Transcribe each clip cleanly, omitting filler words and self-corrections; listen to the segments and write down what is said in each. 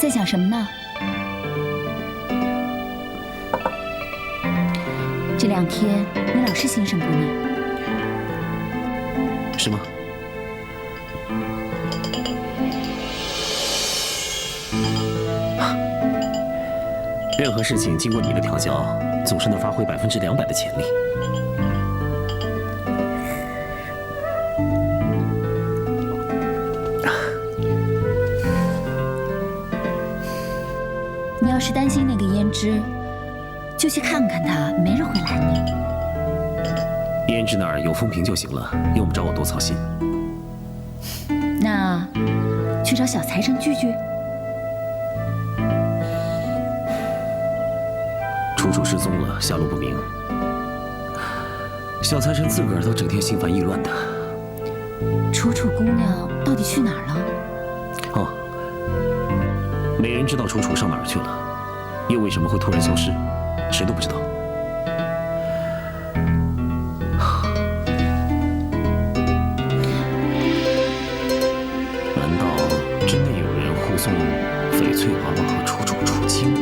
在想什么呢？这2天你老是心神不宁，是吗？任何事情经过你的调教，总是能发挥200%的潜力。你要是担心那个胭脂，就去看看他，没人会拦你。胭脂那儿有风评就行了，用不着我多操心。那去找小财神聚聚。楚楚失踪了，下落不明。小财神自个儿都整天心烦意乱的。楚楚姑娘到底去哪儿了？哦，没人知道楚楚上哪儿去了，又为什么会突然消失，谁都不知道。难道真的有人护送翡翠娃娃和楚楚出京？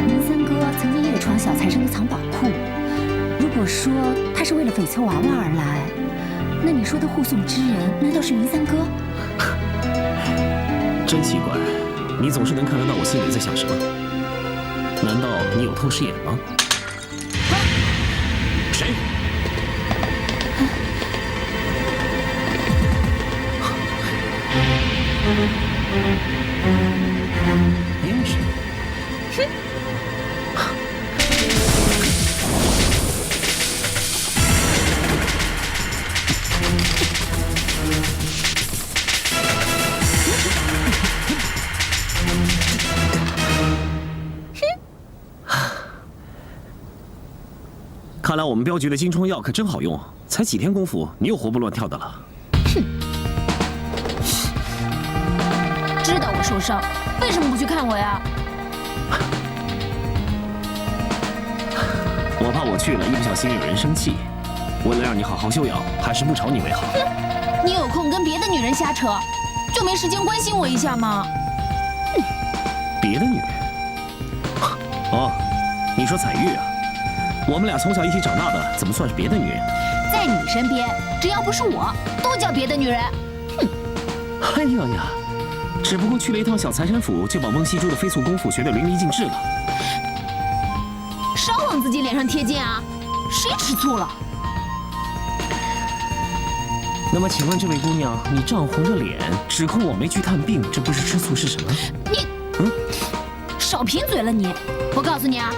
明三哥曾经夜闯小财神的藏宝库，如果说他是为了翡翠娃娃而来，那你说的护送之人难道是明三哥？真奇怪，你总是能看得到我心里在想什么。难道你有透视眼吗？谁？胭脂。看来我们镖局的金疮药可真好用，才几天功夫，你又活蹦乱跳的了。知道我受伤，为什么不去看我呀？我怕我去了，一不小心有人生气。为了让你好好休养，还是不吵你为好。你有空跟别的女人瞎扯，就没时间关心我一下吗？别的女人？哦，你说彩玉啊？我们俩从小一起长大的，怎么算是别的女人？在你身边，只要不是我，都叫别的女人。哎呀呀，只不过去了一趟小财神府，就把翁西珠的飞速功夫学得淋漓尽致了。少往自己脸上贴金啊！谁吃醋了？那么，请问这位姑娘，你涨红着脸指控我没去探病，这不是吃醋是什么？你，少贫嘴了你！我告诉你啊，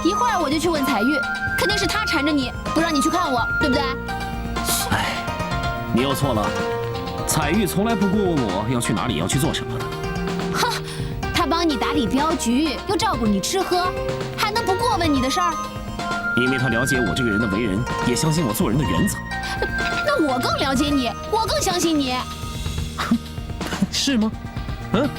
一会儿我就去问彩玉，肯定是她缠着你，不让你去看我，对不对？哎，你又错了。彩玉从来不过问我要去哪里，要去做什么的。哼，她帮你打理镖局，又照顾你吃喝，还能不过问你的事儿？因为她了解我这个人的为人，也相信我做人的原则。那我更了解你，我更相信你。是吗？嗯。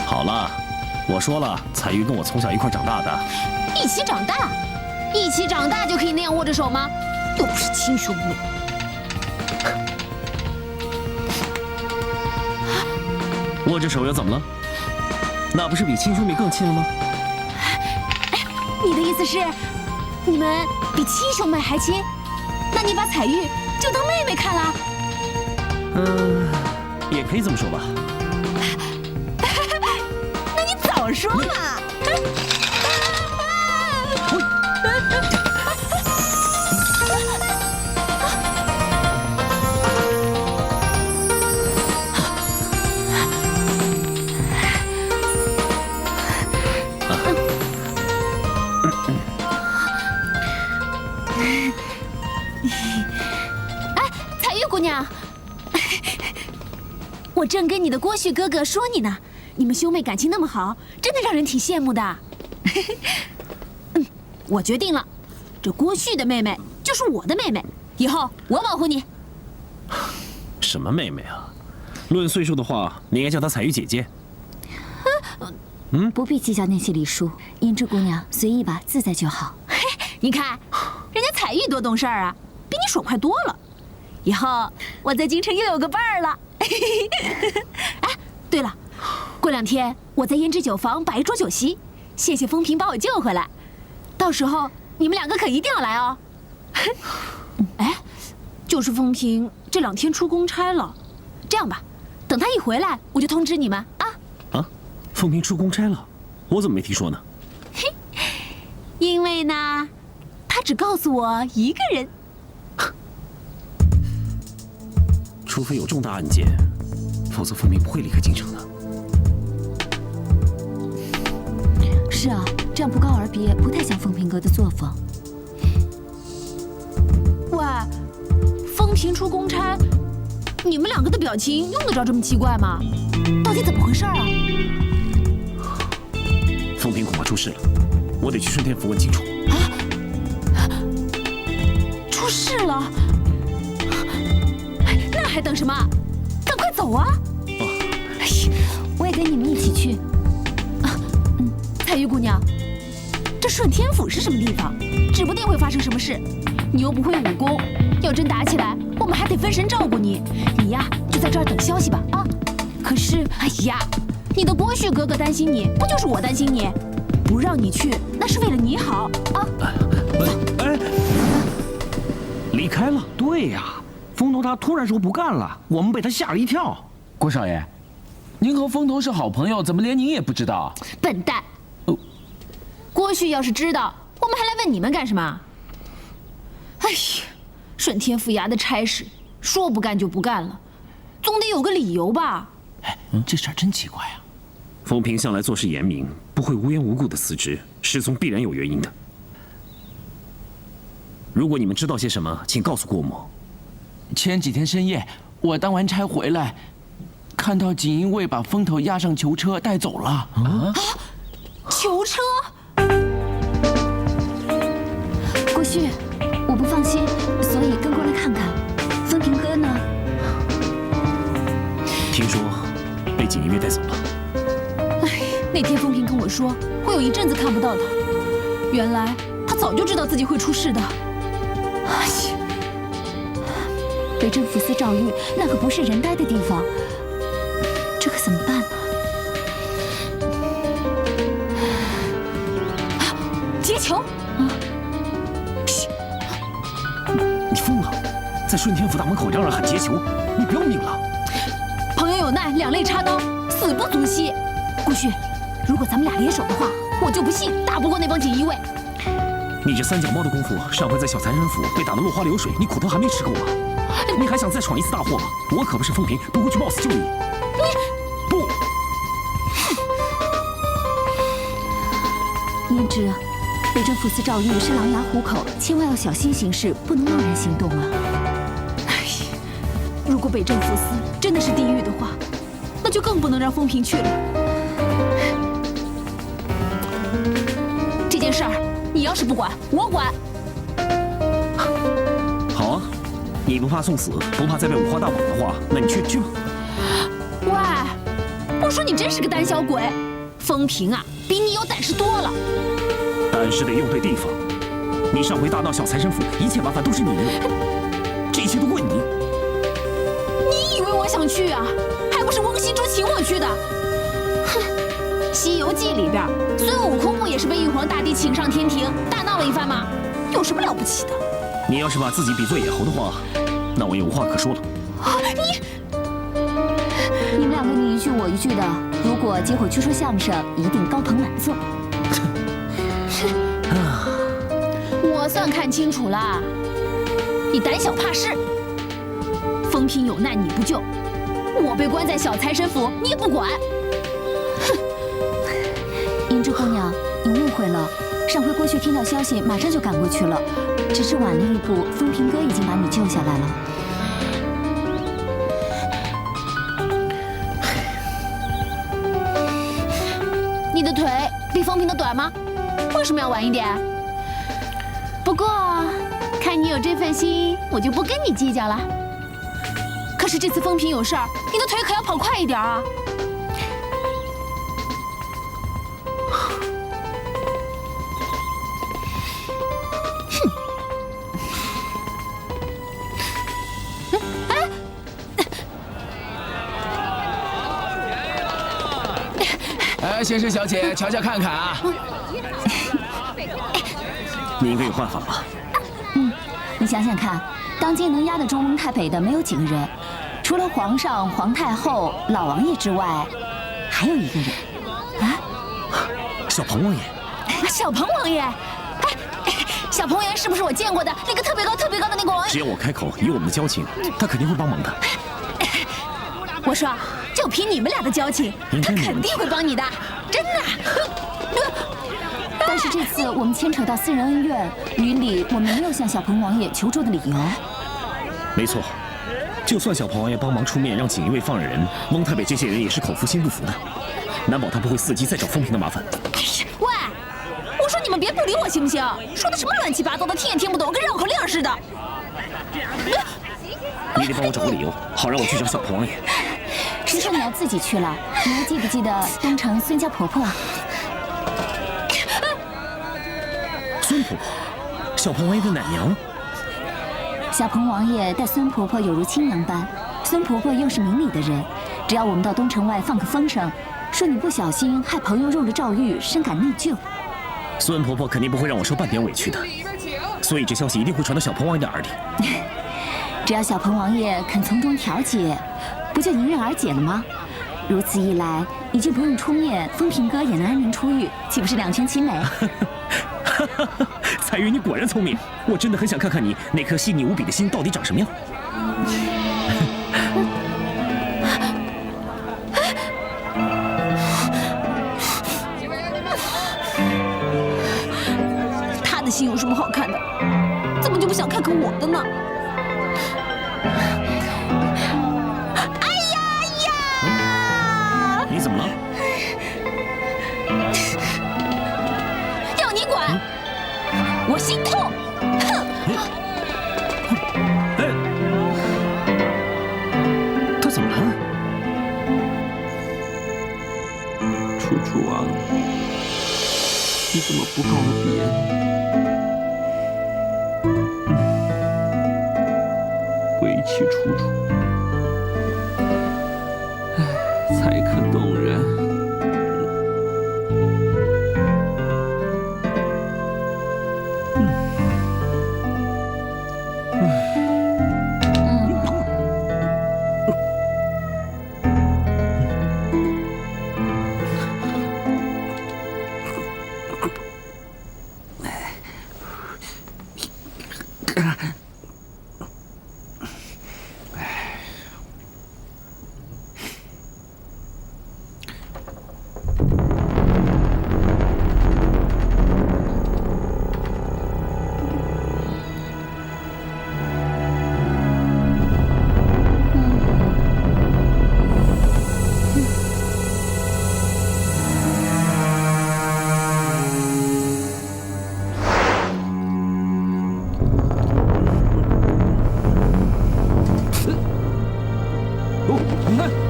好了，我说了，彩玉跟我从小一块长大的，一起长大，一起长大就可以那样握着手吗？又不是亲兄妹。握着手又怎么了？那不是比亲兄妹更亲了吗？你的意思是，你们比亲兄妹还亲？那你把彩玉就当妹妹看了？也可以这么说吧。那你早说嘛！彩玉姑娘，我正跟你的郭旭哥哥说你呢，你们兄妹感情那么好，真的让人挺羡慕的。我决定了，这郭旭的妹妹就是我的妹妹，以后我保护你。什么妹妹啊？论岁数的话，你应该叫她彩玉姐姐。不必计较那些礼数，胭脂姑娘随意吧，自在就好。你看，人家彩玉多懂事儿啊，比你爽快多了。以后我在京城又有个伴儿了。哎，对了，过2天我在胭脂酒坊摆一桌酒席，谢谢风平把我救回来。到时候你们2个可一定要来哦。哎，就是风平这2天出公差了，这样吧，等他一回来我就通知你们啊。啊，风平出公差了，我怎么没听说呢？因为呢，他只告诉我一个人。除非有重大案件，否则风平不会离开京城的。是啊，这样不告而别，不太像风平阁的作风。喂，风平出公差，你们2个的表情用得着这么奇怪吗？到底怎么回事啊？风平恐怕出事了，我得去顺天府问清楚。出事了？那还等什么？赶快走啊！我也跟你们一起去。彩玉姑娘，这顺天府是什么地方？指不定会发生什么事。你又不会武功，要真打起来，我们还得分神照顾你。你呀，就在这儿等消息吧啊！可是，哎呀，你的郭旭哥哥担心你，不就是我担心你？不让你去，那是为了你好啊！离开了？对呀，风头他突然说不干了，我们被他吓了一跳。郭少爷，您和风头是好朋友，怎么连您也不知道？笨蛋！郭旭要是知道，我们还来问你们干什么？哎呀，顺天府衙的差事，说不干就不干了，总得有个理由吧？哎，这事儿真奇怪啊！风平向来做事严明，不会无缘无故的辞职，失踪必然有原因的。如果你们知道些什么，请告诉郭某。前几天深夜，我当完差回来，看到锦衣卫把风头押上囚车带走了。啊！囚车？郭旭，我不放心，所以跟过来看看。风平哥呢？听说被锦衣卫带走了。哎，那天风平跟我说会有一阵子看不到他，原来他早就知道自己会出事的。哎呀，北镇抚司赵玉那可不是人待的地方，这可怎么办呢？劫囚！啊！你疯了！在顺天府大门口嚷嚷喊劫囚，你不要命了？朋友有难，两肋插刀，死不足惜。顾旭，如果咱们俩联手的话，我就不信打不过那帮锦衣卫。你这三脚猫的功夫，上回在小财神府被打得落花流水，你苦头还没吃够啊？你还想再闯一次大祸吗？我可不是风平，不会去冒死救你。不，胭脂，北镇抚司赵玉是狼牙虎口，千万要小心行事，不能贸然行动啊！哎呀，如果北镇抚司真的是地狱的话，那就更不能让风平去了。这件事儿，你要是不管，我管。好啊，你不怕送死，不怕再被五花大绑的话，那你去吧。喂，我说你真是个胆小鬼，风平啊，比你有胆识多了。但是得用对地方。你上回大闹小财神府，一切麻烦都是你惹的，这一切都怪你。你以为我想去啊？还不是翁西珠请我去的。哼，《西游记》里边，孙悟空不也是被玉皇大帝请上天庭，大闹了一番吗？有什么了不起的？你要是把自己比作野猴的话，那我也无话可说了。你们两个你一句我一句的，如果结伙去说相声，一定高朋满座。我算看清楚了，你胆小怕事。风平有难你不救，我被关在小财神府你也不管。哼！胭脂姑娘，你误会了。上回郭旭听到消息，马上就赶过去了，只是晚了一步，风平哥已经把你救下来了。你的腿比风平的短吗？为什么要晚一点？不过看你有这份心，我就不跟你计较了。可是这次风评有事儿，你的腿可要跑快一点啊！先生小姐，瞧瞧看看啊！你应该有办法吧？你想想看，当今能压得中蒙太北的没有几个人，除了皇上、皇太后、老王爷之外，还有一个人。啊，小彭王爷。小彭王爷，小彭王爷是不是我见过的那个特别高的那个王爷？只要我开口，以我们的交情，他肯定会帮忙的。我说，就凭你们俩的交情，他肯定会帮你的，真的。但是这次我们牵扯到私人恩怨，于理我们没有向小彭王爷求助的理由。没错，就算小彭王爷帮忙出面让锦衣卫放了人，蒙太北这些人也是口服心不服的，难保他不会伺机再找风平的麻烦。喂，我说你们别不理我行不行？说的什么乱七八糟的，听也听不懂，跟绕口令似的。你得帮我找个理由，好让我去找小彭王爷。谁说你要自己去了？你还记不记得东城孙家婆婆？孙婆婆，小彭王爷的奶娘。小彭王爷待孙婆婆有如亲娘般，孙婆婆又是明理的人，只要我们到东城外放个风声，说你不小心害朋友入了诏狱，深感内疚，孙婆婆肯定不会让我受半点委屈的，所以这消息一定会传到小彭王爷的耳里。只要小彭王爷肯从中调解，不就迎刃而解了吗？如此一来，你就不用出面，风平哥也能安宁出狱，岂不是两全其美？彩云，你果然聪明，我真的很想看看你那颗细腻无比的心到底长什么样。他的心有什么好看的？怎么就不想看看我的呢？你怎么了？要你管！我心痛！哼！他怎么了？楚楚啊，你怎么不告别？归期楚楚，才可动人。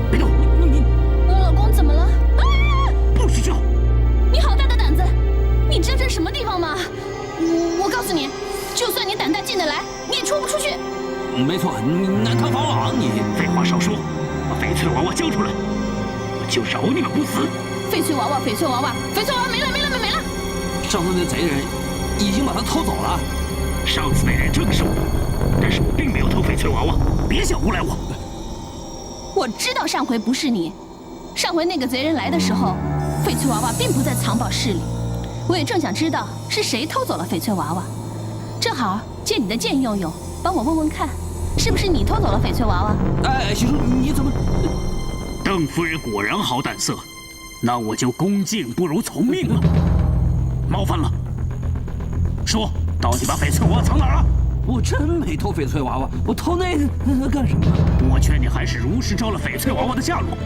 别动！老公怎么了？啊！不许叫！你好大的胆子！你知道这是什么地方吗？我告诉你，就算你胆大进得来，你也冲不出去。没错，你南唐法网，你废话少说，把翡翠娃娃交出来，我就饶你们不死。翡翠娃娃，翡翠娃娃，翡翠娃娃没了！上次那贼人已经把他偷走了。上次那人正是我，但是我并没有偷翡翠娃娃，别想诬赖我。我知道上回不是你，上回那个贼人来的时候，翡翠娃娃并不在藏宝室里。我也正想知道是谁偷走了翡翠娃娃，正好借你的剑用用，帮我问问看，是不是你偷走了翡翠娃娃？哎，徐叔，你怎么？邓夫人果然好胆色，那我就恭敬不如从命了。冒犯了，说到底把翡翠娃娃藏哪儿了？我真没偷翡翠娃娃，我偷那个干什么？我劝你还是如实招了翡翠娃娃的下落，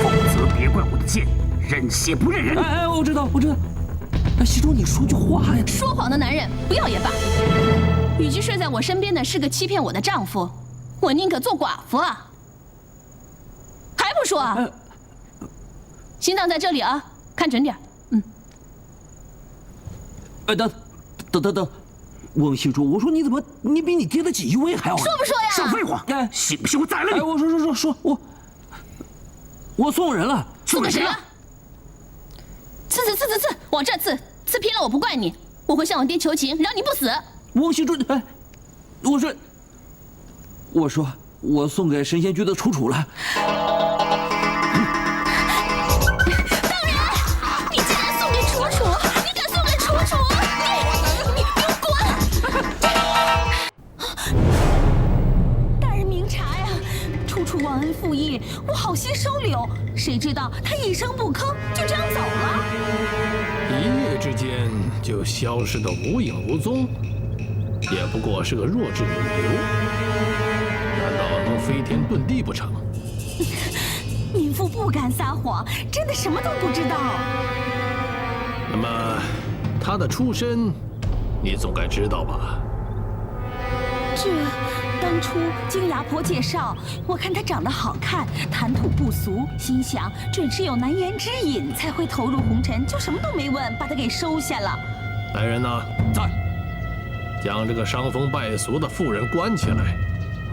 否则别怪我的剑任血不认人。哎，我知道。西珠，你说句话呀！说谎的男人不要也罢。与其睡在我身边的是个欺骗我的丈夫，我宁可做寡妇啊！还不说啊？心脏在这里啊，看准点。等，翁西珠，我说你怎么你比你爹的锦衣卫还要？说不说呀？少废话！信不信我宰了你？我说，我送人了。送给谁了？刺，往这刺，刺偏了我不怪你，我会向我爹求情，让你不死。翁西珠，我说我送给神仙居的楚楚了。当然，你竟然送给楚楚，你敢送给楚楚？你给我滚！大人明察呀，楚楚忘恩负义，我好心收留，谁知道他一声不吭就这样走了。一夜之间就消失得无影无踪，也不过是个弱智女流，难道能飞天遁地不成？民妇不敢撒谎，真的什么都不知道。那么，她的出身，你总该知道吧？这当初经牙婆介绍，我看她长得好看，谈吐不俗，心想准是有难言之隐，才会投入红尘，就什么都没问，把她给收下了。来人呐，在！将这个伤风败俗的妇人关起来，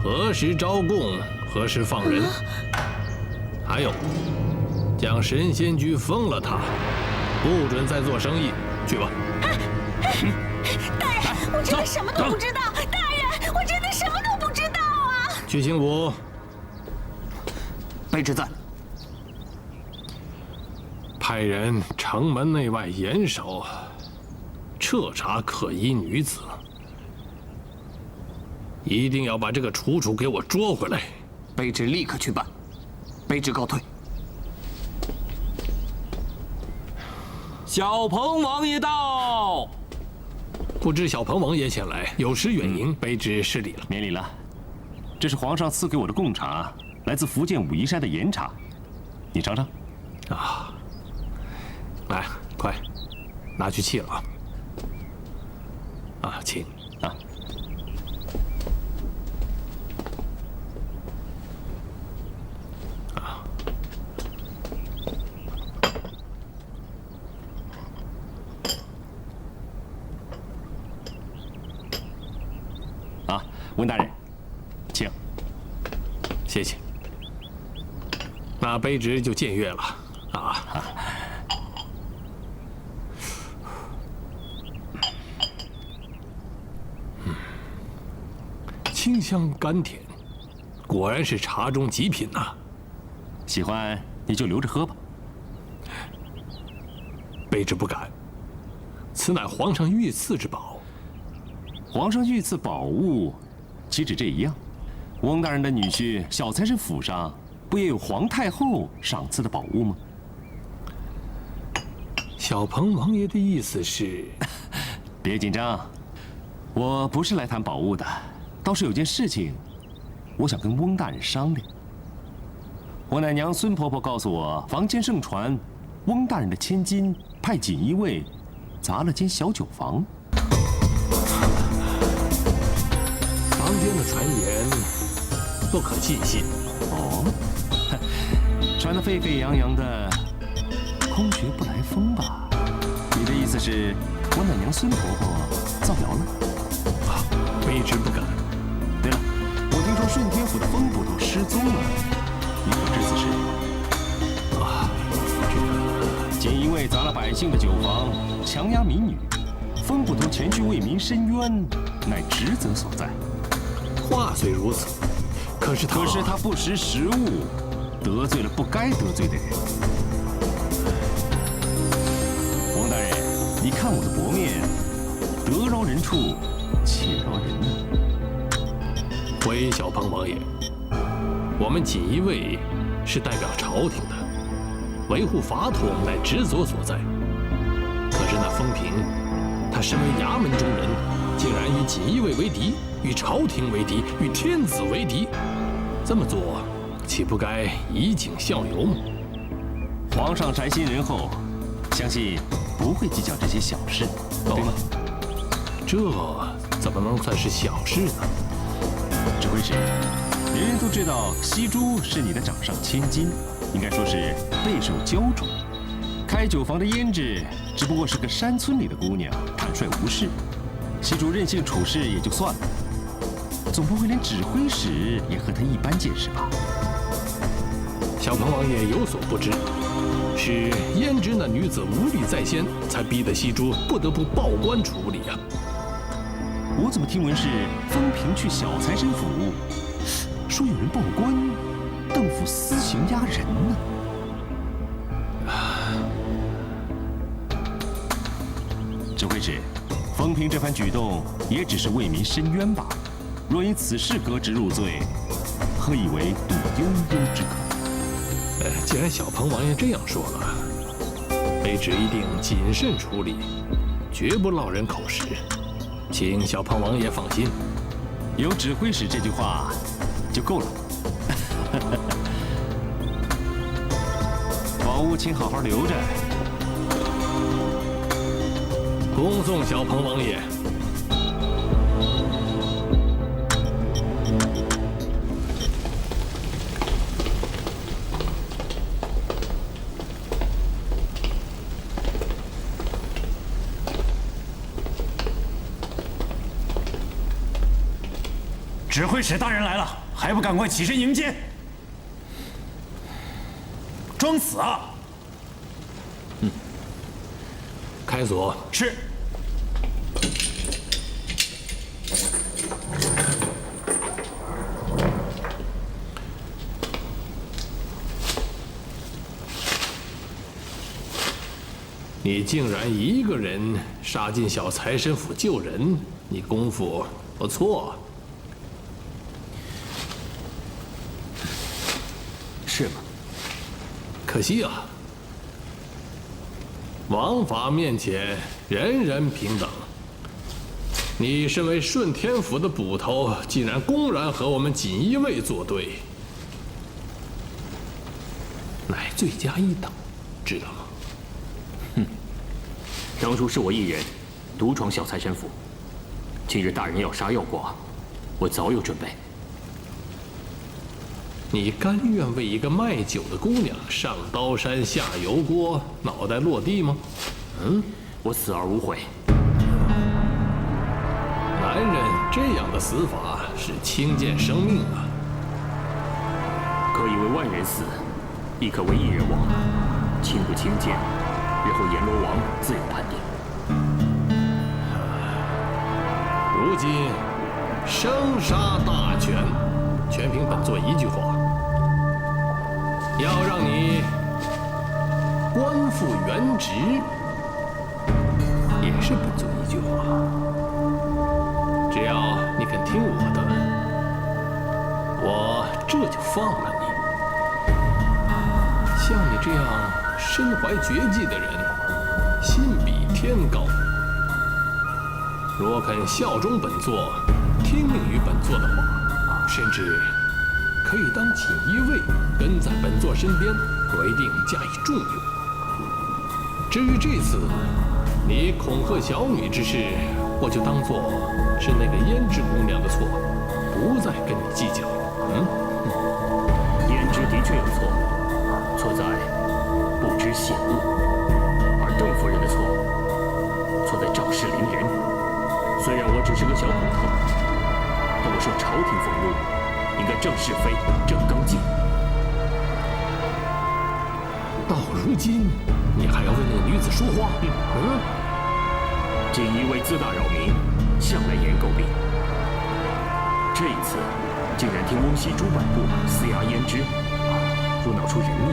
何时招供，何时放人。还有，将神仙居封了他，不准再做生意。去吧。大人，我真的什么都不知道。大人，我真的什么都不知道啊！去刑府。卑职在。派人城门内外严守，彻查可疑女子。一定要把这个楚楚给我捉回来。卑职立刻去办。卑职告退。小鹏王爷到。不知小鹏王爷前来，有失远迎，卑职失礼了。免礼了。这是皇上赐给我的贡茶，来自福建武夷山的岩茶，你尝尝。啊，来，快，拿去沏了。啊，请啊。温大人，请。谢谢。那卑职就僭越了啊。清香甘甜，果然是茶中极品呐。喜欢你就留着喝吧。卑职不敢，此乃皇上御赐之宝。皇上御赐宝物。岂止这一样，翁大人的女婿小财神府上不也有皇太后赏赐的宝物吗？小鹏王爷的意思是？别紧张，我不是来谈宝物的，倒是有件事情，我想跟翁大人商量。我奶娘孙婆婆告诉我，坊间盛传，翁大人的千金派锦衣卫砸了间小酒房。坊间的传言不可尽信。哦，传得沸沸扬扬的，空穴不来风吧？你的意思是，我奶娘孙婆婆造谣了？啊，卑职不敢。对了，我听说顺天府的风捕头失踪了，你可知此事？啊，这个锦衣卫砸了百姓的酒房，强压民女，风捕头前去为民伸冤，乃职责所在。话虽如此，可是他不识时务，得罪了不该得罪的人。王大人，你看我的薄面，得饶人处且饶人呢。回小鹏王爷，我们锦衣卫是代表朝廷的，维护法统乃职责所在。可是那风平，他身为衙门中人，竟然以锦衣卫为敌，与朝廷为敌，与天子为敌，这么做岂不该以儆效尤吗？皇上宅心仁厚，相信不会计较这些小事，对吗？这怎么能算是小事呢？指挥使，人人都知道西珠是你的掌上千金，应该说是备受娇宠。开酒坊的胭脂只不过是个山村里的姑娘，坦率无事，西珠任性处事也就算了，总不会连指挥使也和她一般见识吧？小鹏王爷有所不知，是胭脂那女子无力在先，才逼得西珠不得不报官处理啊。我怎么听闻是风平去小财神府，说有人报官，邓府私刑压人呢？指挥使，风平这番举动也只是为民伸冤罢了。若因此事革职入罪，何以为度悠悠之可？既然小鹏王爷这样说了，卑职一定谨慎处理，绝不落人口实，请小鹏王爷放心。有指挥使这句话就够了。宝物请好好留着。恭送小鹏王爷。指挥使大人来了，还不赶快起身迎接？装死啊！开锁。是。你竟然一个人杀进小财神府救人，你功夫不错。是吗？可惜啊，王法面前人人平等。你身为顺天府的捕头，竟然公然和我们锦衣卫作对，乃罪加一等，知道吗？哼，当初是我一人独闯小财神府，今日大人要杀要剐，我早有准备。你甘愿为一个卖酒的姑娘上刀山下油锅，脑袋落地吗？我死而无悔。男人这样的死法是轻贱生命啊！可以为万人死，亦可为一人亡，轻不轻贱，日后阎罗王自有判定。如今生杀大权，全凭本座一句话。要让你官复原职，也是本座一句话。只要你肯听我的，我这就放了你。像你这样身怀绝技的人，心比天高。若肯效忠本座，听命于本座的话，甚至可以当锦衣卫，跟在本座身边，我一定加以重用。至于这次你恐吓小女之事，我就当作是那个胭脂姑娘的错，不再跟你计较。胭脂的确有错，错在不知险恶；而邓夫人的错，错在肇事凌人。虽然我只是个小捕头，但我受朝廷俸禄，应该正是非、正刚劲。到如今，你还要为那个女子说话？锦衣卫自大扰民，向来严狗病。这一次，竟然听翁西珠摆布撕牙胭脂，若闹出人命，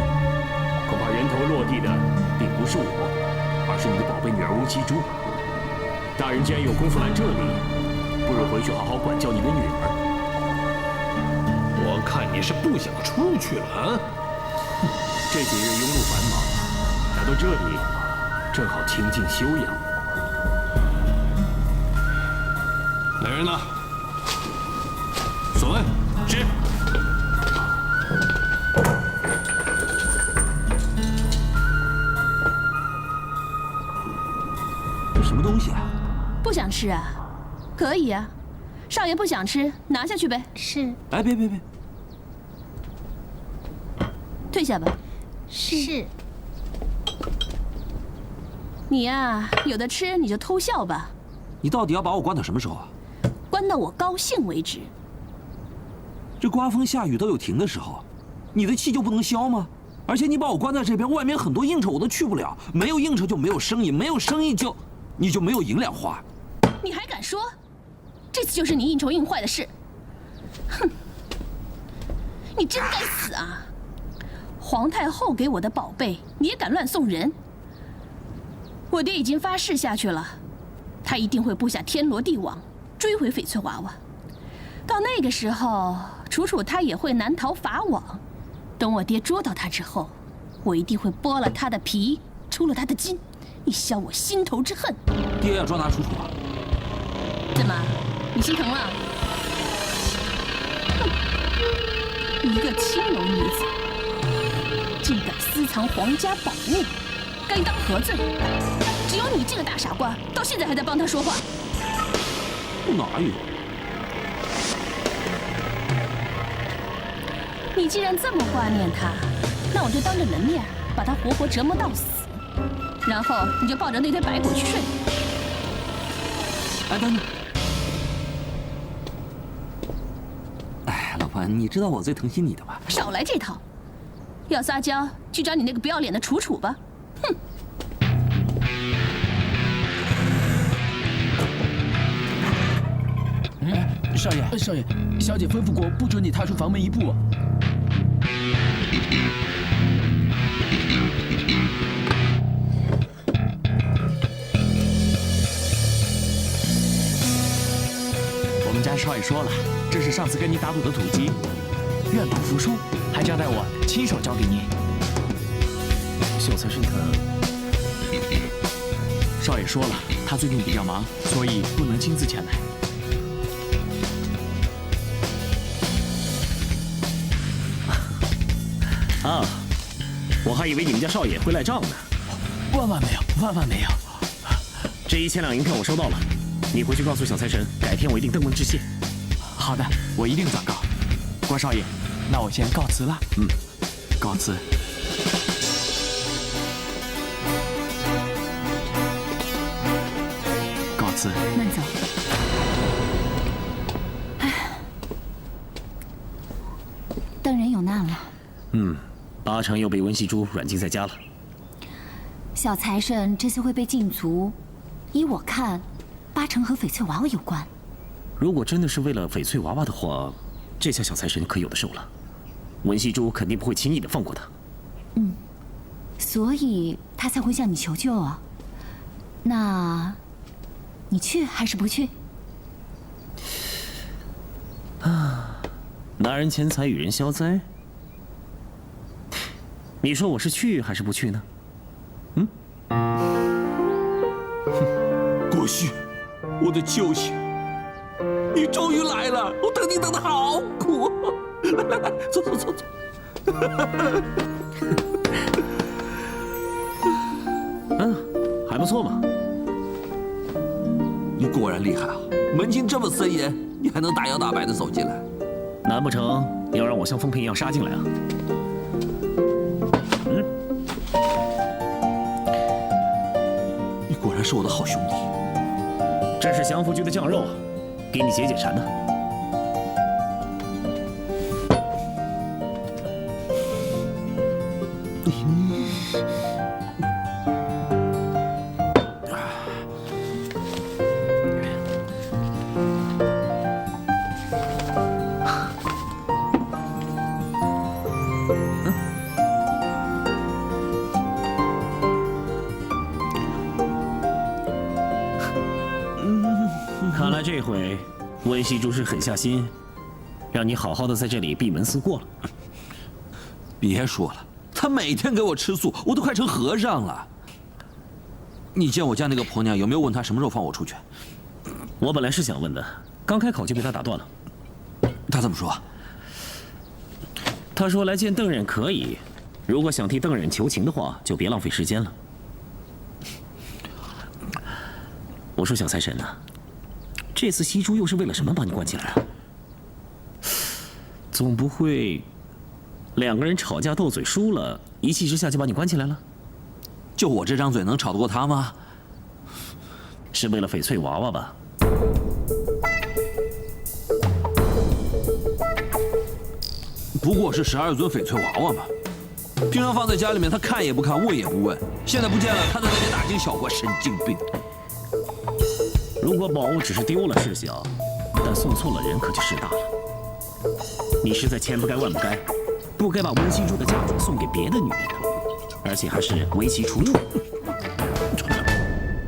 恐怕人头落地的并不是我，而是你的宝贝女儿翁西珠。大人既然有功夫来这里，不如回去好好管教你的女儿。我看你是不想出去了啊！这几日庸碌繁忙，来到这里，正好清静休养。来人呐，锁门。是。不想吃啊？可以啊，少爷不想吃，拿下去呗。是哎，别，退下吧。是。你呀，有的吃你就偷笑吧，你到底要把我关到什么时候啊？关到我高兴为止。这刮风下雨都有停的时候，你的气就不能消吗？而且你把我关在这边，外面很多应酬我都去不了，没有应酬就没有生意，没有生意你就没有银两花。你还敢说？这次就是你应酬应坏的事。哼，你真该死啊！皇太后给我的宝贝，你也敢乱送人？我爹已经发誓下去了，他一定会布下天罗地网，追回翡翠娃娃。到那个时候，楚楚他也会难逃法网。等我爹捉到他之后，我一定会剥了他的皮，出了他的筋，以消我心头之恨。爹要捉拿楚楚啊？怎么，你心疼了？哼，一个青楼女子，竟敢私藏皇家宝物，该当何罪？只有你这个大傻瓜，到现在还在帮他说话。哪有？你既然这么挂念他，那我就当着人面把他活活折磨到死，然后你就抱着那堆白骨去睡。哎，等等。哎，老婆，你知道我最疼惜你的吧？少来这套！要撒娇，去找你那个不要脸的楚楚吧！哼！少爷，小姐吩咐过，不准你踏出房门一步。我们家少爷说了，这是上次跟你打赌的土鸡，愿赌服输，还交代我亲手交给你。小财神他，少爷说了，他最近比较忙，所以不能亲自前来。啊，我还以为你们家少爷会赖账呢。万万没有，万万没有。这1000两银票我收到了，你回去告诉小财神，改天我一定登门致谢。好的，我一定转告。郭少爷，那我先告辞了。告辞。告辞。慢走。哎，邓人有难了。 8成又被温惜珠软禁在家了。小财神这次会被禁足，依我看，8成和翡翠娃娃有关。如果真的是为了翡翠娃娃的话，这下小财神可有的受了。温惜珠肯定不会轻易的放过他。所以他才会向你求救啊。那，你去还是不去？拿人钱财与人消灾。你说我是去还是不去呢？国旭，我的救星，你终于来了！我等你等得好苦。来，走。还不错嘛。你果然厉害啊！门禁这么森严，你还能大摇大摆地走进来？难不成你要让我像风平一样杀进来啊？你果然是我的好兄弟。这是降服局的酱肉，给你解解馋呢。看来这回温惜珠是狠下心，让你好好的在这里闭门思过了。别说了，他每天给我吃素，我都快成和尚了。你见我家那个婆娘有没有问他什么时候放我出去？我本来是想问的，刚开口就被他打断了。他怎么说？他说来见邓忍可以，如果想替邓忍求情的话，就别浪费时间了。我说小财神呐，这次西珠又是为了什么把你关起来啊？总不会两个人吵架斗嘴输了，一气之下就把你关起来了？就我这张嘴能吵得过他吗？是为了翡翠娃娃吧？不过是12尊翡翠娃娃嘛，平常放在家里面，他看也不看，问也不问。现在不见了，他在那里大惊小怪，神经病。如果宝物只是丢了是小，但送错了人可就事大了。你实在千不该万不该，不该把温熙珠的嫁妆送给别的女人的，而且还是为其楚楚。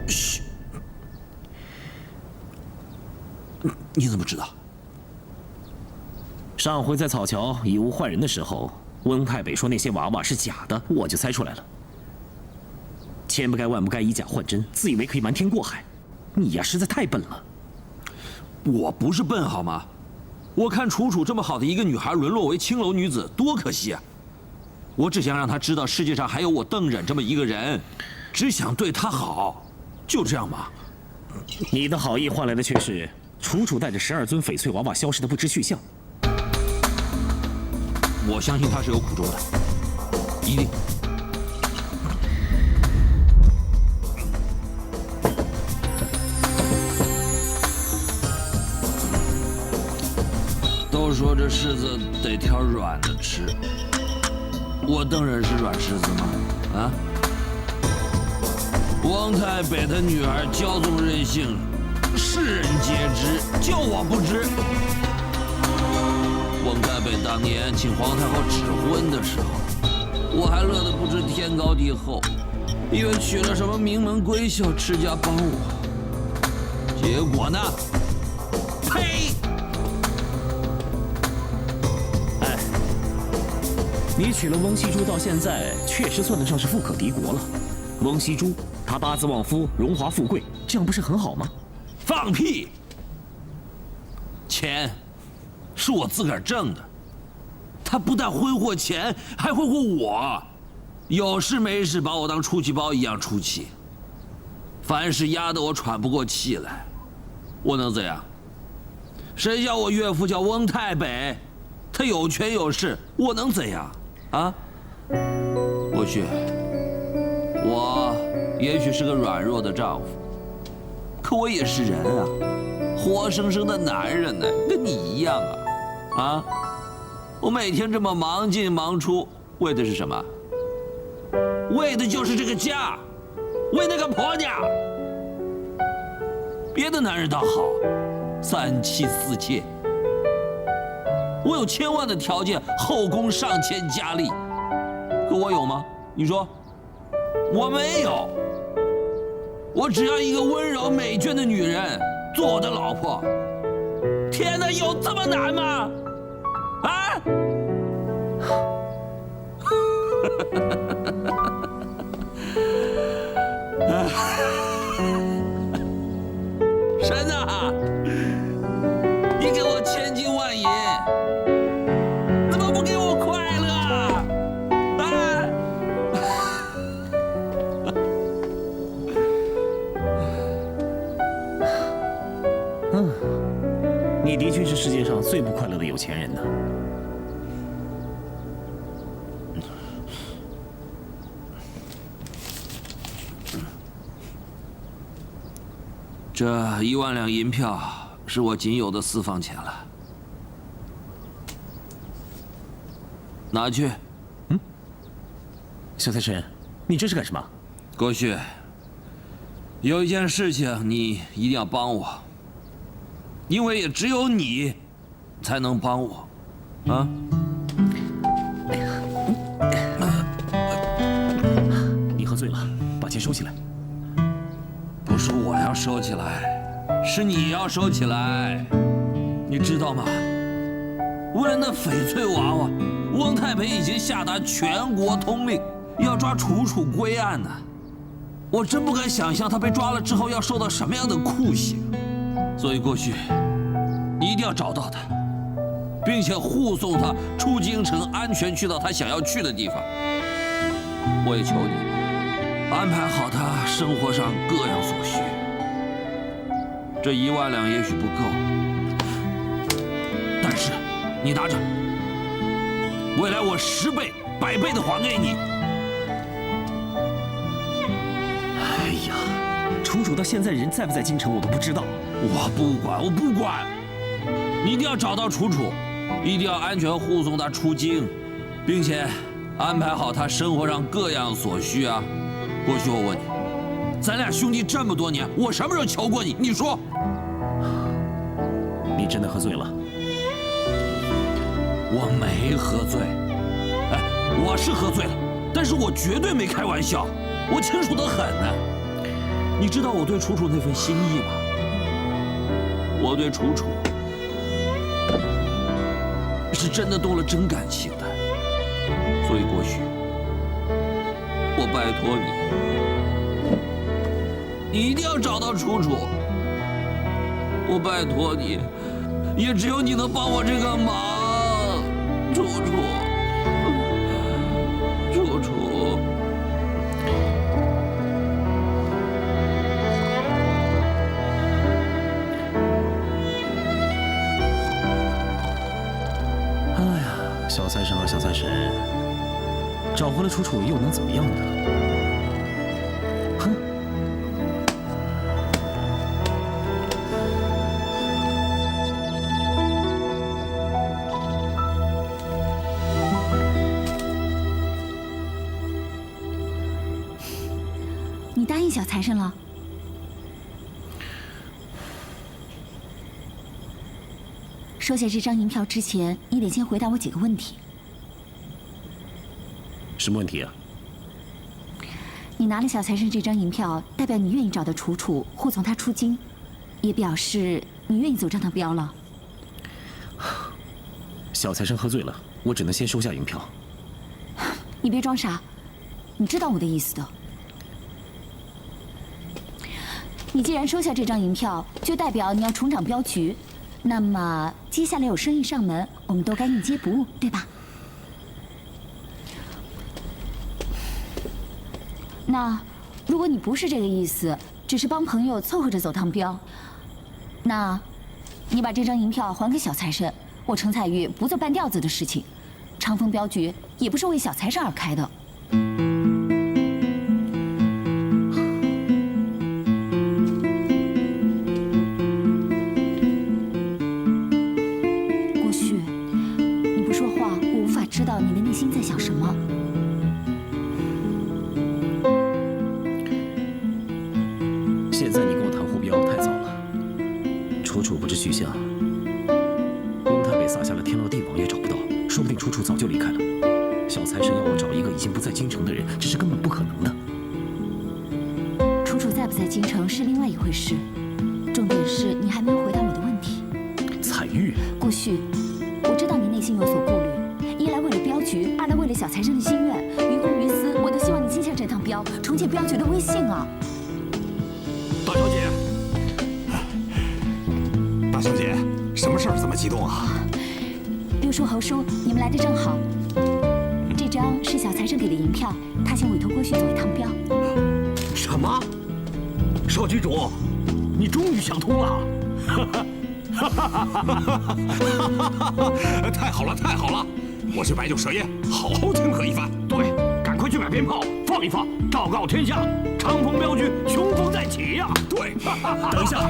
嘘，你怎么知道？上回在草桥以无坏人的时候，温太北说那些娃娃是假的，我就猜出来了。千不该万不该以假换真，自以为可以瞒天过海，你呀实在太笨了。我不是笨好吗？我看楚楚这么好的一个女孩沦落为青楼女子，多可惜啊！我只想让她知道世界上还有我邓忍这么一个人，只想对她好，就这样嘛。你的好意换来的却是楚楚带着12尊翡翠娃娃消失的不知去向。我相信她是有苦衷的，一定。都说这柿子得挑软的吃，我邓忍是软柿子吗？啊！王太北的女儿骄纵任性，世人皆知，就我不知。王太北当年请皇太后指婚的时候，我还乐得不知天高地厚，以为娶了什么名门闺秀，持家帮我。结果呢？呸！哎，你娶了翁熙珠到现在，确实算得上是富可敌国了。翁熙珠，她八字旺夫，荣华富贵，这样不是很好吗？放屁！钱是我自个儿挣的，他不但挥霍钱，还挥霍我，有事没事把我当出气包一样出气，凡事压得我喘不过气来，我能怎样？谁叫我岳父叫翁太北，他有权有势，我能怎样？啊？过去，我也许是个软弱的丈夫，可我也是人啊，活生生的男人呢，跟你一样啊。啊！我每天这么忙进忙出，为的是什么？为的就是这个家，为那个婆娘。别的男人倒好，3妻4妾，我有1000万的条件，后宫上千佳丽，可我有吗？你说，我没有。我只要一个温柔美眷的女人做我的老婆。天哪，有这么难吗？啊！神啊，你给我千金万银，怎么不给我快乐啊？你的确是世界上最不快乐的有钱人呢。这1万两银票是我仅有的私房钱了，拿去。小财神，你这是干什么？郭旭，有一件事情你一定要帮我，因为也只有你才能帮我，啊！你喝醉了，把钱收起来。不是我要收起来，是你要收起来，你知道吗？为了那翡翠娃娃，翁太北已经下达全国通令，要抓楚楚归案呢。我真不敢想象他被抓了之后要受到什么样的酷刑。所以过去，你一定要找到他，并且护送他出京城，安全去到他想要去的地方。我也求你，安排好他生活上各样所需，这1万两也许不够，但是你拿着，未来我10倍、100倍的还给你。哎呀，楚楚到现在人在不在京城我都不知道。我不管，你一定要找到楚楚，一定要安全护送她出京，并且安排好她生活上各样所需啊。过去我问你，咱俩兄弟这么多年，我什么时候求过你？你说。你真的喝醉了？我没喝醉，哎，我是喝醉了，但是我绝对没开玩笑，我清楚得很呢。你知道我对楚楚那份心意吗？我对楚楚是真的动了真感情的，所以过去我拜托你，你一定要找到楚楚，我拜托你，也只有你能帮我这个忙，楚楚。小财神啊，小财神，找回了楚楚又能怎么样呢？哼！你答应小财神了？收下这张银票之前，你得先回答我几个问题。什么问题啊？你拿了小财神这张银票，代表你愿意找到楚楚，护送她出京，也表示你愿意走这趟镖了。小财神喝醉了，我只能先收下银票。你别装傻，你知道我的意思的。你既然收下这张银票，就代表你要重掌镖局。那么接下来有生意上门，我们都该应接不误，对吧？那如果你不是这个意思，只是帮朋友凑合着走趟镖，那，你把这张银票还给小财神，我程彩玉不做半吊子的事情。长风镖局也不是为小财神而开的。知道你的内心在想什么？现在你跟我谈护镖太早了。楚楚不知去向，翁太尉撒下了天罗地网也找不到，说不定楚楚早就离开了。小财神要我找一个已经不在京城的人，这是根本不可能的。楚楚在不在京城是另外一回事，重点是你还没有回答我的问题。彩玉，顾旭，我知道你内心有所顾虑。一来为了镖局，二来为了小财神的心愿，于公于私，我都希望你接下这趟镖，重建镖局的威信啊！大小姐，大小姐，什么事儿这么激动啊？六叔、侯叔，你们来的正好。这张是小财神给的银票，他想委托郭旭走一趟镖。什么？少局主，你终于想通了！太好了，太好了！我去白酒蛇宴，好好庆贺一番。对，赶快去买鞭炮放一放，昭告天下，长风镖局雄风再起呀！对，等一下，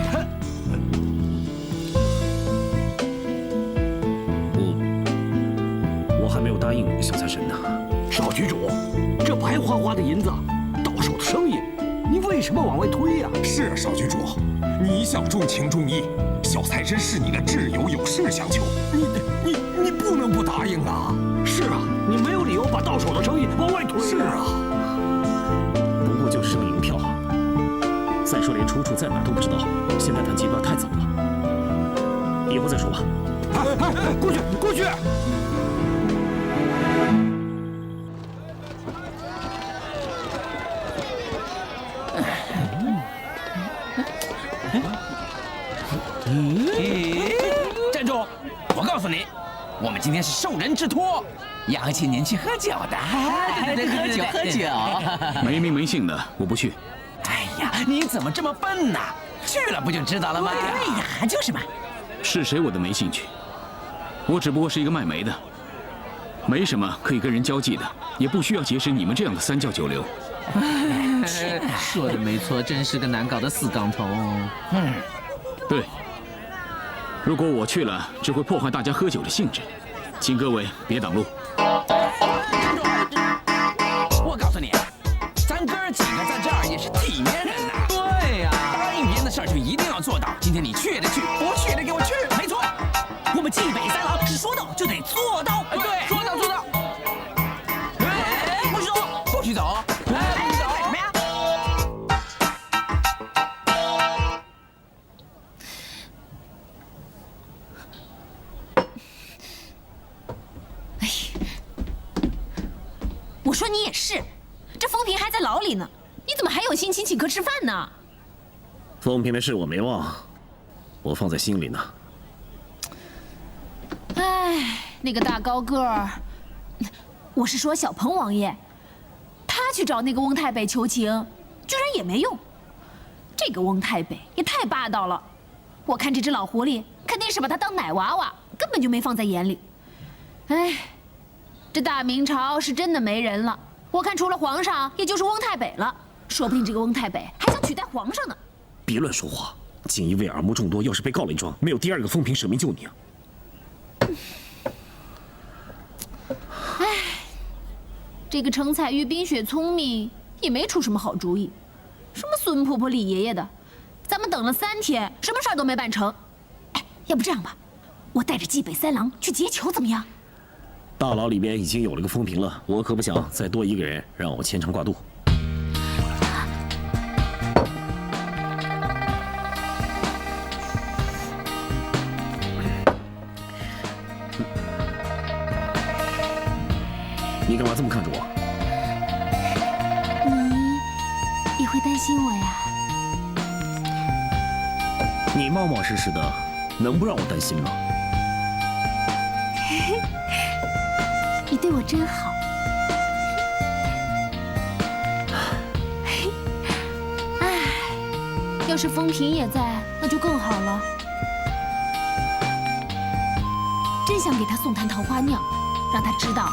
我还没有答应小财神呢。少局主，这白花花的银子，到手的生意，你为什么往外推呀？是啊，少局主，你一向重情重义，小财神是你的挚友，有事相求，你不能不答应啊！是啊，你没有理由把到手的生意往外推。是啊，不过就是这个银票，再说连楚楚在哪都不知道，现在谈结镖太早了，以后再说吧。哎，过去，过去！站住！我告诉你，我们今天是受人之托，邀请您去喝酒的。对，喝酒。没名没姓的，我不去。哎呀，你怎么这么笨呢？去了不就知道了吗？对呀，就是嘛。是谁我都没兴趣，我只不过是一个卖煤的，没什么可以跟人交际的，也不需要结识你们这样的三教九流。说的没错，真是个难搞的死刚头。对，如果我去了，只会破坏大家喝酒的兴致，请各位别挡路。我告诉你，咱哥儿几个在这儿也是体面人呐。对呀，答应别人的事儿就一定要做到。今天你去也得去，不去也得给我去。没错，我们冀北三郎是说到就得做到。对，说到做到。不许走，不许走。什么呀？我说你也是，这风平还在牢里呢，你怎么还有心情请客吃饭呢？风平的事我没忘，我放在心里呢。哎，那个大高个儿，我是说小鹏王爷，他去找那个翁太北求情，居然也没用。这个翁太北也太霸道了，我看这只老狐狸肯定是把他当奶娃娃，根本就没放在眼里。哎，这大明朝是真的没人了，我看除了皇上，也就是翁太北了。说不定这个翁太北还想取代皇上呢。别乱说话，锦衣卫耳目众多，要是被告了一桩，没有第二个风平舍命救你啊！哎，这个程彩玉冰雪聪明，也没出什么好主意。什么孙婆婆、李爷爷的，咱们等了3天，什么事儿都没办成。哎，要不这样吧，我带着冀北三郎去劫囚，怎么样？大牢里边已经有了个风平了，我可不想再多一个人让我牵肠挂肚。你干嘛这么看着我？你也会担心我呀？你冒冒失失的，能不让我担心吗？你对我真好。哎，要是风平也在，那就更好了。真想给他送坛桃花酿，让他知道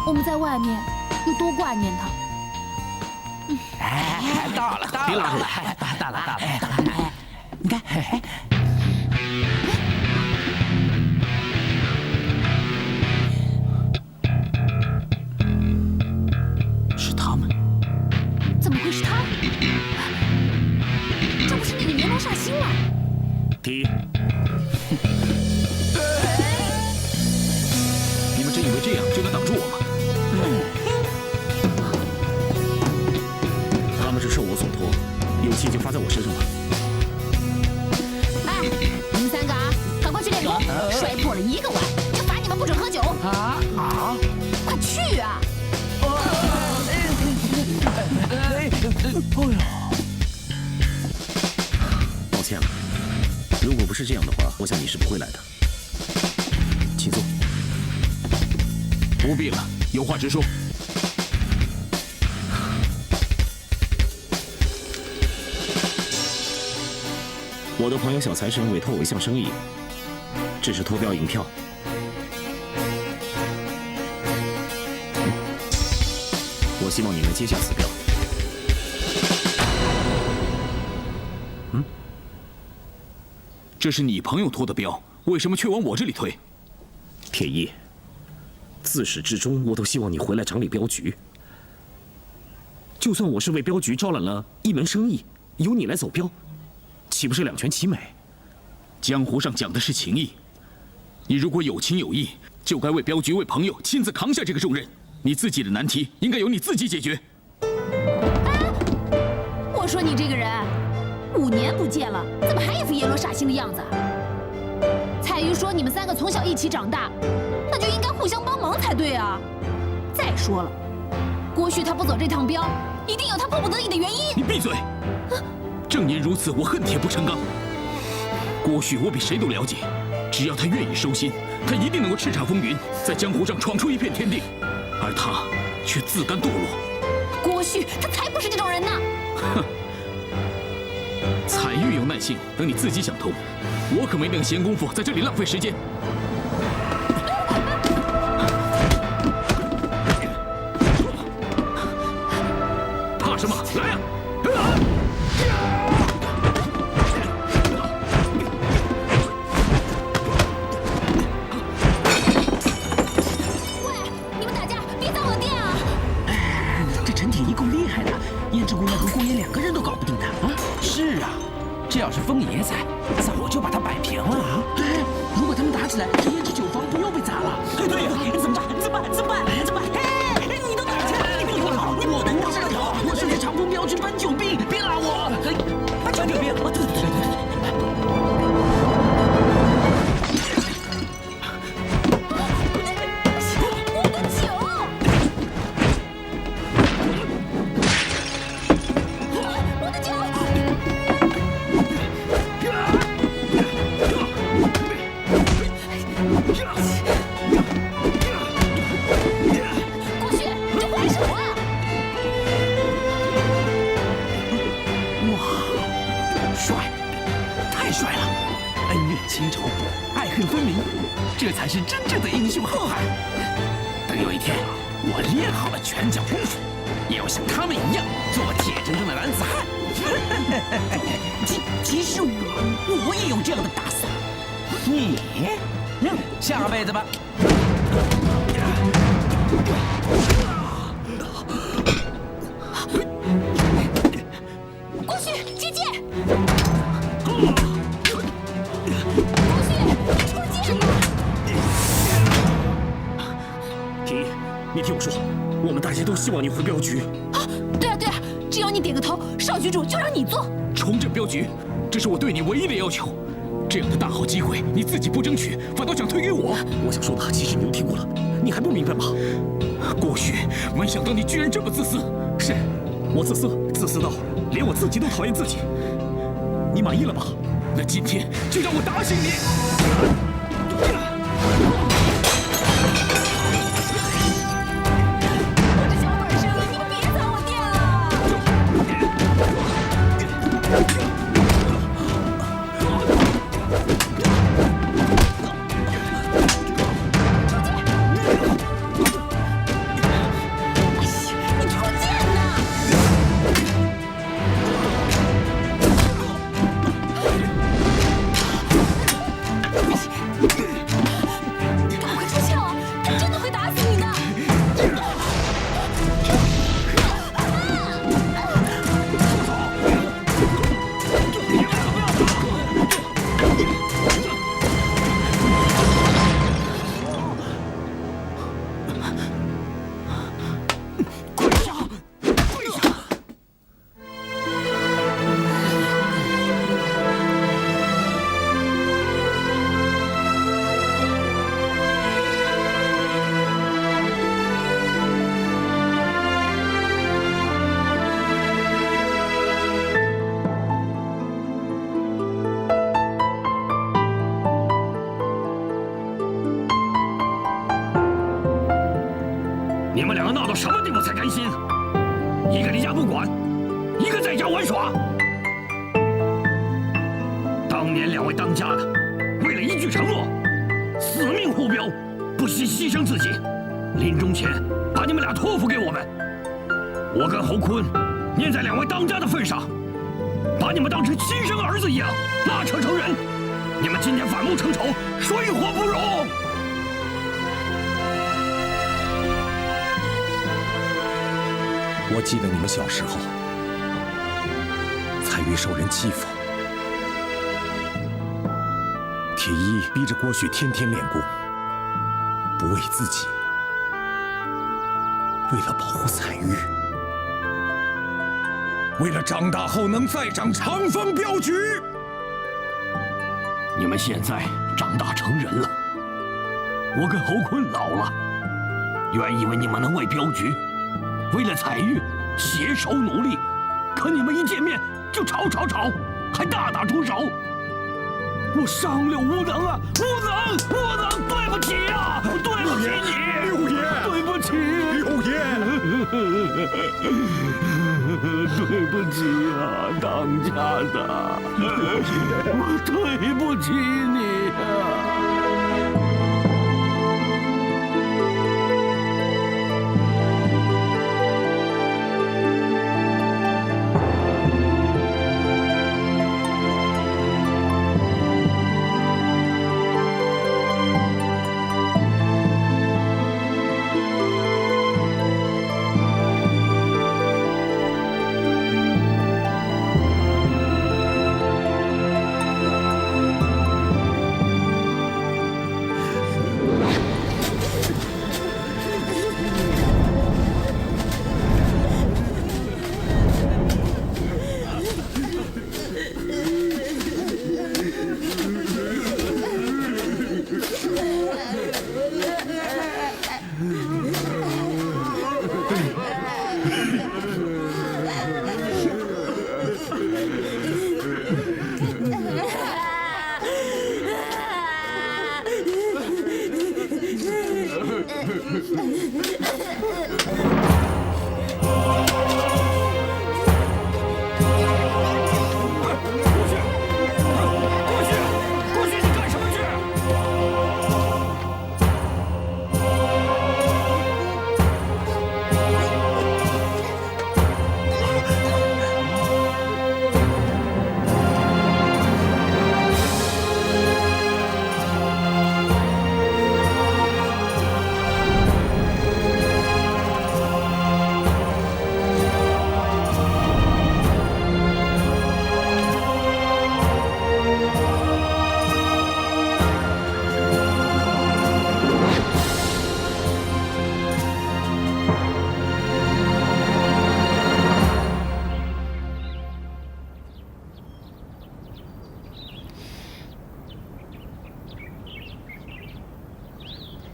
我们在外面有多挂念他。哎，到了，别拉着我，到了。你看，是他们。怎么会是他？这不是那个阎罗煞星吗？踢！你们真以为这样就能挡住我吗？他们是受我所托，有气就发在我身上吧。哎，你们3个啊，赶快去练功，摔破了1个碗就罚你们不准喝酒。快去啊！抱歉了，如果不是这样的话，我想你是不会来的。请坐。不必了，有话直说。我的朋友小财神委托我一项生意，这是脱标银票。我希望你能接下此标。这是你朋友托的标，为什么却往我这里推？铁一，自始至终我都希望你回来掌理镖局。就算我是为镖局招揽了一门生意，由你来走镖，岂不是两全其美？江湖上讲的是情义，你如果有情有义，就该为镖局、为朋友亲自扛下这个重任。你自己的难题应该由你自己解决。我说你这个人，5年不见了，怎么还一副阎罗煞星的样子啊？彩玉说你们3个从小一起长大，那就应该互相帮忙才对啊。再说了，郭旭他不走这趟镖，一定有他迫不得已的原因。你闭嘴！正因如此，我恨铁不成钢。郭旭我比谁都了解，只要他愿意收心，他一定能够叱咤风云，在江湖上闯出一片天地。而他却自甘堕落。郭旭他才不是这种人呢！哼！彩玉有耐性，等你自己想通。我可没那个闲工夫在这里浪费时间。怕什么？来呀！你们打架别砸我店啊！这陈铁一够厉害的，胭脂姑娘和顾爷2个人都搞不定他啊！是啊，这要是风爷在，早就把他摆平了啊！如果他们打起来，这胭脂酒坊不又被砸了？对呀，怎么办？怎么办？怎么办？怎么办？嘿，你到哪儿去？你别跑！我不是我是去长风镖局搬救兵，别拉我！搬救兵！对。这才是真正的英雄好汉。等有一天我练好了拳脚功夫，也要像他们一样做铁铮铮的男子汉。其实我也有这样的打算。你，下辈子吧。郭旭，姐姐。你听我说，我们大家都希望你回镖局。啊，对啊对啊，只要你点个头，少局主就让你做。重振镖局，这是我对你唯一的要求。这样的大好机会，你自己不争取，反倒想推给我。我想说的其实你都听过了，你还不明白吗？郭旭，没想到你居然这么自私。是，我自私，自私到连我自己都讨厌自己。你满意了吧？那今天就让我打醒你。你们两个闹到什么地步才甘心？一个离家不管，一个在家玩耍。当年2位当家的，为了一句承诺，死命护镖，不惜牺牲自己，临终前把你们俩托付给我们。我跟侯坤念在2位当家的份上，把你们当成亲生儿子一样拉扯成人。你们今天反目成仇，水火不容。我记得你们小时候，彩玉受人欺负，铁一逼着郭旭天天练功，不为自己，为了保护彩玉，为了长大后能再掌长风镖局。你们现在长大成人了，我跟侯坤老了，原以为你们能为镖局，为了彩玉携手努力，可你们一见面就吵，还大打出手。我上了无能啊，无能，对不起啊，对不起你，六爷，对不起，六爷。对不起啊，当家的，我对不起你啊。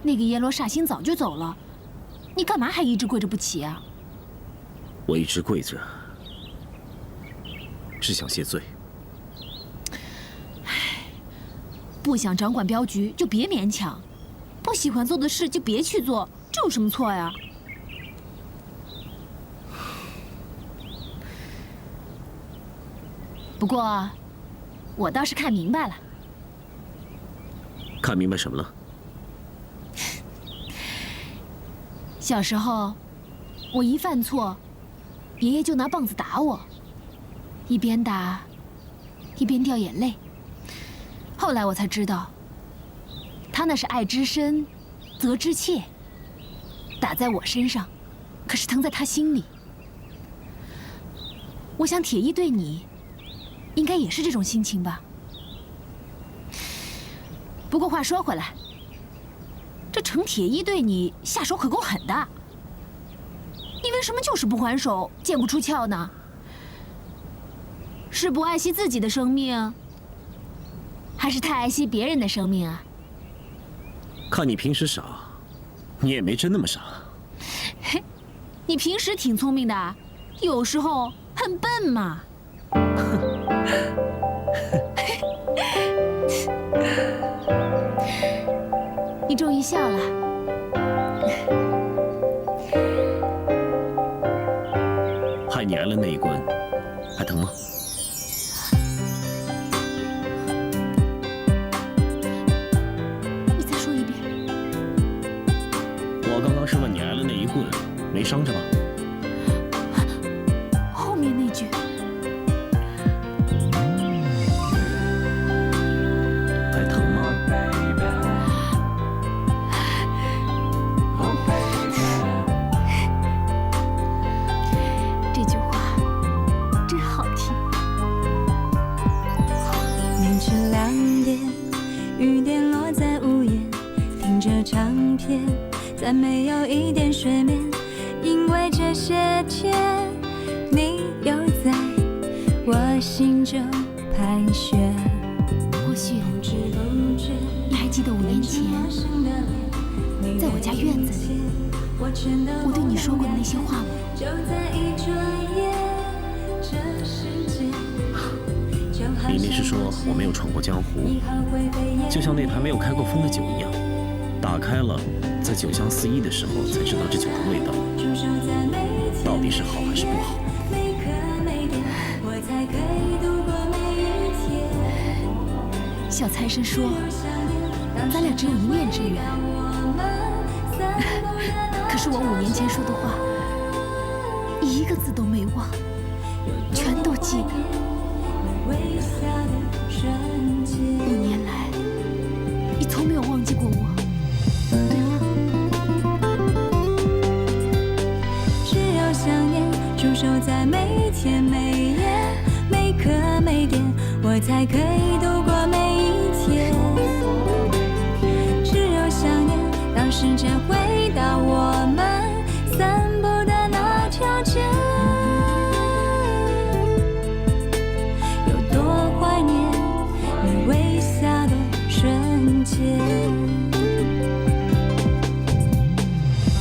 那个阎罗煞星早就走了，你干嘛还一直跪着不起啊？我一直跪着，是想谢罪。不想掌管镖局就别勉强，不喜欢做的事就别去做，这有什么错呀？不过，我倒是看明白了。看明白什么了？小时候，我一犯错，爷爷就拿棒子打我，一边打，一边掉眼泪。后来我才知道，他那是爱之深，责之切。打在我身上，可是疼在他心里。我想铁一对你，应该也是这种心情吧。不过话说回来，这程铁一对你下手可够狠的，你为什么就是不还手，见不出鞘呢？是不爱惜自己的生命，还是太爱惜别人的生命啊？看你平时傻，你也没真那么傻。嘿，你平时挺聪明的，有时候很笨嘛。你终于笑了。害你挨了那一棍，还疼吗？你再说一遍。我刚刚是问你挨了那一棍，没伤着吧？后面那句。还疼吗？这句话真好听。凌晨2点，雨点落在屋檐，听着唱片，再没有一点睡眠，因为这些天你又在我心中盘旋。或许你还记得5年前，在我家院子里，我对你说过的那些话吗？里面是说我没有闯过江湖，就像那坛没有开过封的酒一样，打开了，在酒香四溢的时候才知道这酒的味道到底是好还是不好。小财神说，咱俩只有一面之缘。可是我5年前说的话，一个字都没忘，全都记得。5年来，你从没有忘记过我，对吧？只有想念驻守在每天每夜每刻每点，我才可以度过每一天。只有想念当时间回到我们散步的那条街，有多怀念你微笑的瞬间。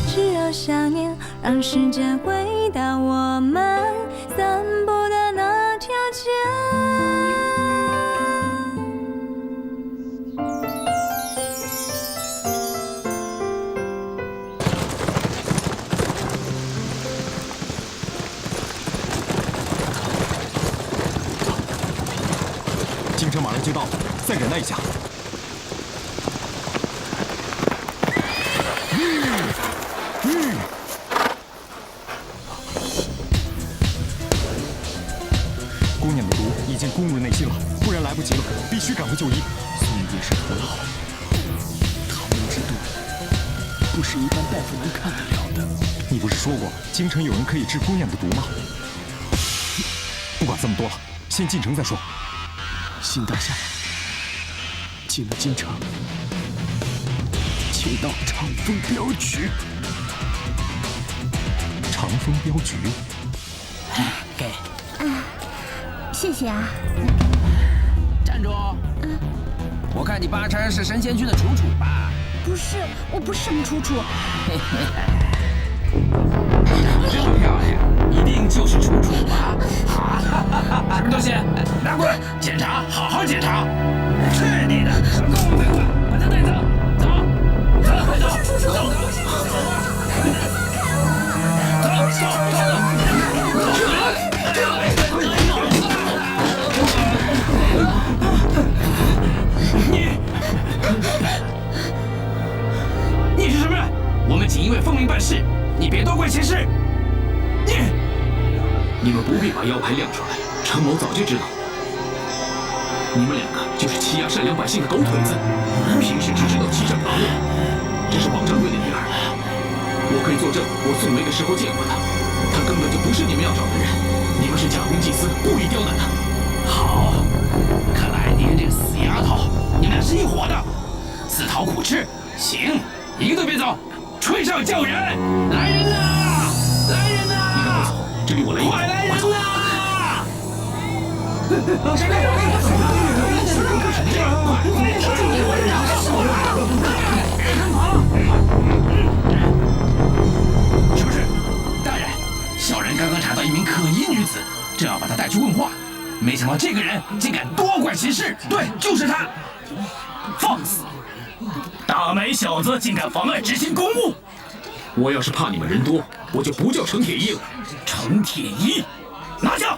只有想念让时间回到我们散步的那条街。京城马上就到了，再忍耐一下。姑娘的毒已经攻入内心了，不然来不及了，必须赶快就医。宋叶是土老，桃木之毒不是一般大夫能看得了的。你不是说过京城有人可以治姑娘的毒吗？不管这么多了，先进城再说。辛大侠，进了京城，请到长风镖局。长风镖局。给。谢谢啊。站住！我看你八成是神仙区的楚楚吧？不是，我不是什么楚楚。长得这么漂亮，一定就是楚楚吧？什么东西？拿过来检查，好好检查。去你的！什么动作？把他带走！走，走，快走！走，走，你是什么人？我们锦衣卫奉命办事，你别多管闲事。你们不必把腰牌亮出来，程某早就知道，你们2个就是欺压善良百姓的狗腿子，平时只知道欺善扒恶。这是王掌柜的女儿，我可以作证，我素梅的时候见过她，她根本就不是你们要找的人，你们是假公济私，故意刁难她。好，看来你跟这个死丫头，你们俩是一伙的，自讨苦吃。行，一个都别走，吹哨叫人，来人呐！来人呐！你赶快走，这里我来应付。快来人呐！是不是？大人，小人刚刚查到一名可疑女子，正要把她带去问话，没想到这个人竟敢多管闲事。对，就是他。放肆！大美小子竟敢妨碍执行公务！我要是怕你们人多，我就不叫程铁一了。程铁一，拿下！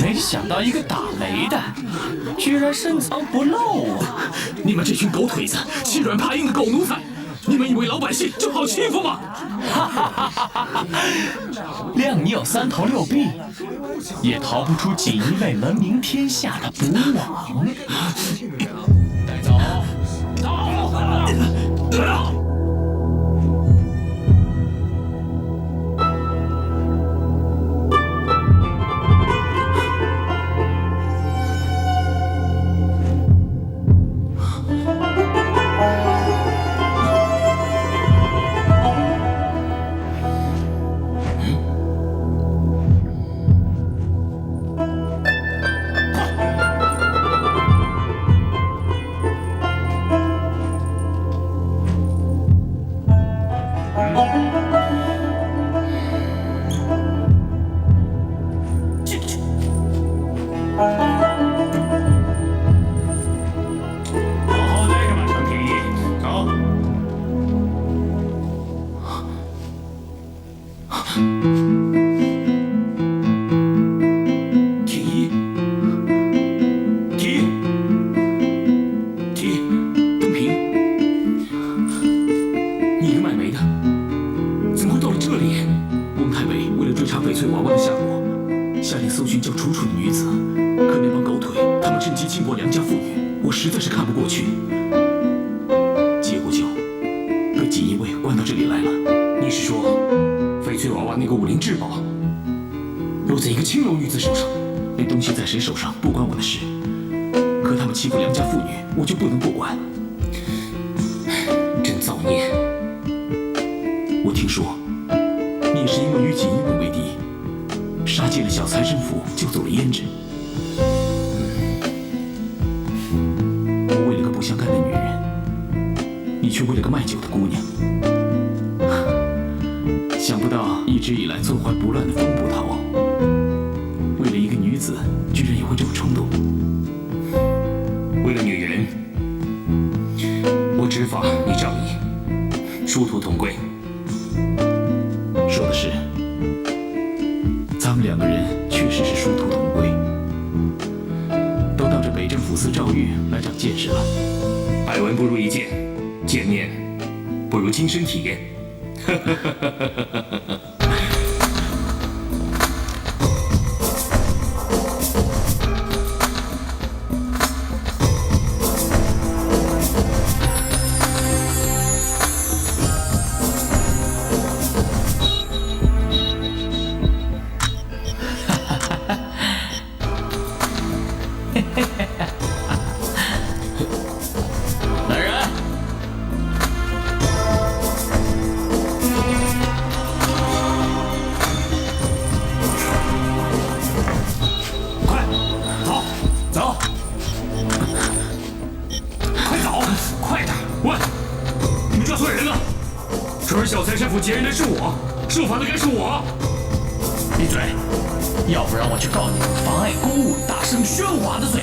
没想到一个打雷的，居然深藏不露啊！你们这群狗腿子，欺软怕硬的狗奴才，你们以为老百姓就好欺负吗？谅你有3头6臂，也逃不出锦衣卫闻名天下的捕网。带走，走。谁手上不关我的事，可他们欺负良家妇女，我就不能不管。真造孽！我听说你也是因为与锦衣卫为敌，杀进了小财神府，救走了胭脂。我为了个不相干的女人，你却为了个卖酒的姑娘。想不到一直以来坐怀不乱的风捕头，为了一个女子，居然也会这么冲动。为了女人，我执法，你仗义，殊途同归。说的是，咱们2个人确实是殊途同归，都当着北镇抚司赵玉来长见识了。百闻不如一见，见面不如亲身体验。来人！快走，走！快走，快点！喂，你们抓错人了！出尔小财神府劫人的是我，受罚的该是我。闭嘴！要不然我去告你妨碍公务、大声喧哗的罪。